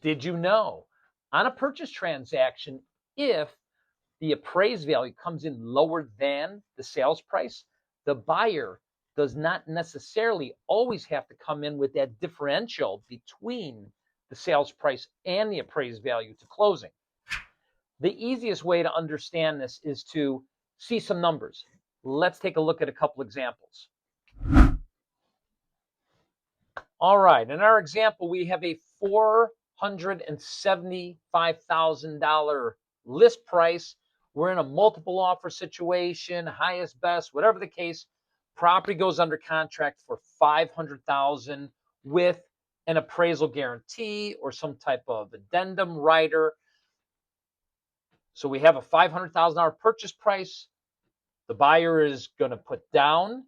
Did you know on a purchase transaction, if the appraised value comes in lower than the sales price, the buyer does not necessarily always have to come in with that differential between the sales price and the appraised value to closing. The easiest way to understand this is to see some numbers. Let's take a look at a couple examples. All right, in our example, we have a $475,000 list price. We're in a multiple offer situation, highest, best, whatever the case. Property goes under contract for $500,000 with an appraisal guarantee or some type of addendum rider. So we have a $500,000 purchase price. The buyer is going to put down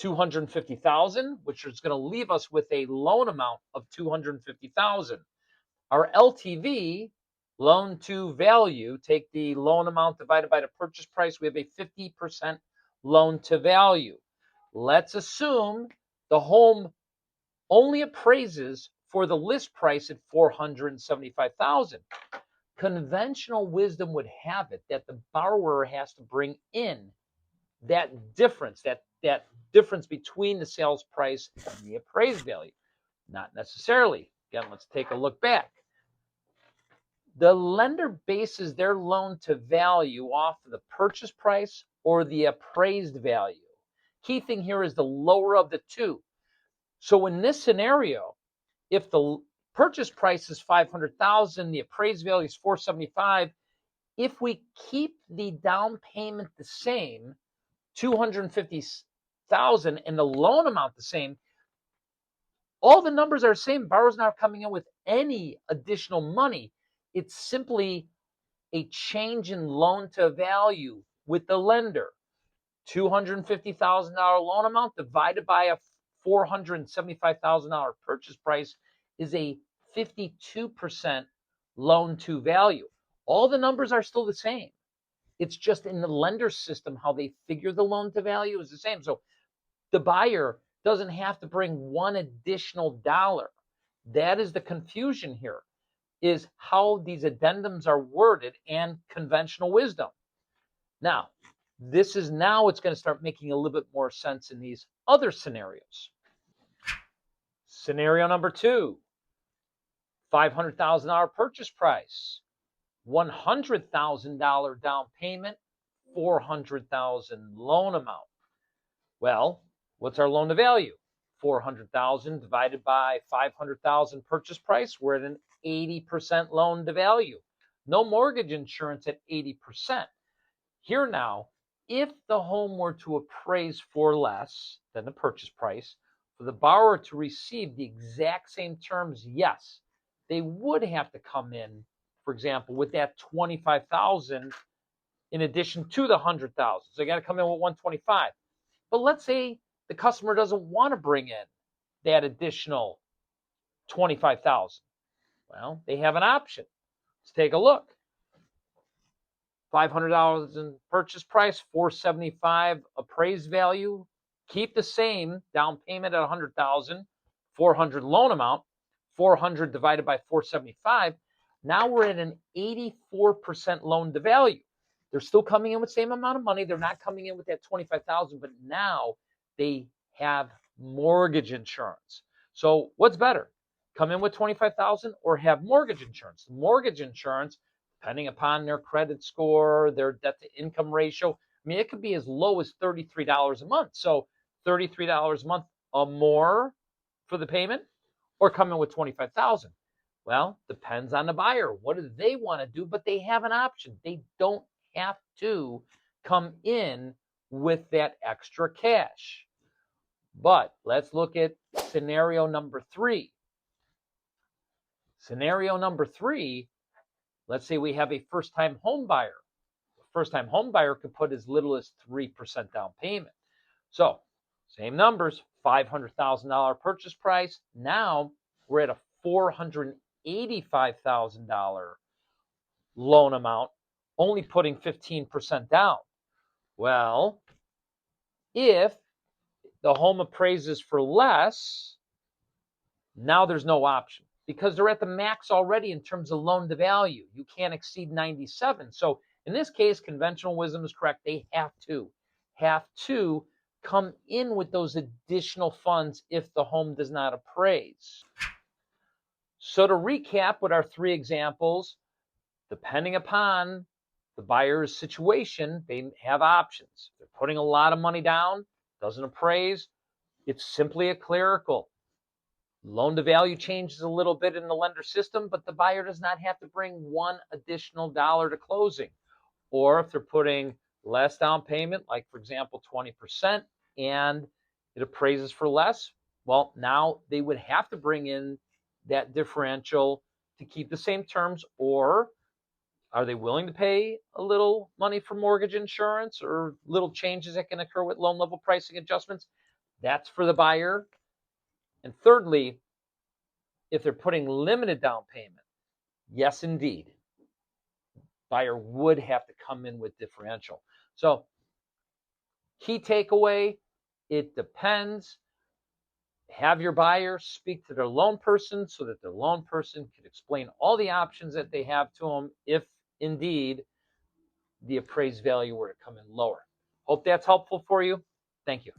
$250,000, which is going to leave us with a loan amount of $250,000. Our LTV, loan to value, take the loan amount divided by the purchase price. We have a 50% loan to value. Let's assume the home only appraises for the list price at $475,000. Conventional wisdom would have it that the borrower has to bring in that difference, that difference between the sales price and the appraised value. Not necessarily. Again, let's take a look back. The lender bases their loan to value off of the purchase price or the appraised value. Key thing here is the lower of the two. So in this scenario, if the purchase price is $500,000, the appraised value is $475,000, if we keep the down payment the same, $250,000, and the loan amount the same, all the numbers are the same. Borrower's not coming in with any additional money. It's simply a change in loan to value with the lender. $250,000 loan amount divided by a $475,000 purchase price is a 52% loan to value. All the numbers are still the same. It's just in the lender system, how they figure the loan to value is the same. So the buyer doesn't have to bring one additional dollar. That is the confusion here, is how these addendums are worded and conventional wisdom. Now, it's going to start making a little bit more sense in these other scenarios. Scenario number 2, $500,000 purchase price, $100,000 down payment, $400,000 loan amount. Well, what's our loan to value? $400,000 divided by $500,000 purchase price. We're at an 80% loan to value. No mortgage insurance at 80%. Here now, if the home were to appraise for less than the purchase price, for the borrower to receive the exact same terms, yes, they would have to come in, for example, with that $25,000 in addition to the $100,000. So they got to come in with $125,000. But let's say the customer doesn't want to bring in that additional $25,000. Well, they have an option. Let's take a look. $500 in purchase price, $475,000 appraised value. Keep the same down payment at $100,000, $400,000 loan amount, $400,000 divided by $475,000. Now we're at an 84% loan to value. They're still coming in with the same amount of money. They're not coming in with that $25,000, but now they have mortgage insurance. So what's better? Come in with $25,000 or have mortgage insurance? Mortgage insurance, depending upon their credit score, their debt to income ratio, I mean, it could be as low as $33 a month. So $33 a month or more for the payment, or come in with $25,000. Well, depends on the buyer. What do they want to do? But they have an option. They don't have to come in with that extra cash. But let's look at scenario number 3. Scenario number 3, let's say we have a first-time home buyer. A first-time home buyer could put as little as 3% down payment. So same numbers, $500,000 purchase price. Now we're at a $485,000 loan amount, only putting 15% down. Well, if the home appraises for less, now there's no option. because they're at the max already in terms of loan to value. You can't exceed 97. So in this case, conventional wisdom is correct. They have to come in with those additional funds if the home does not appraise. So to recap with our three examples, depending upon the buyer's situation, they have options. They're putting a lot of money down, doesn't appraise, it's simply a clerical. Loan to value changes a little bit in the lender system, but the buyer does not have to bring one additional dollar to closing. Or if they're putting less down payment, like for example, 20%, and it appraises for less, well, now they would have to bring in that differential to keep the same terms, or are they willing to pay a little money for mortgage insurance or little changes that can occur with loan level pricing adjustments? That's for the buyer. And thirdly, if they're putting limited down payment, yes, indeed, buyer would have to come in with differential. So key takeaway, it depends. Have your buyer speak to their loan person so that their loan person can explain all the options that they have to them if indeed the appraised value were to come in lower. Hope that's helpful for you. Thank you.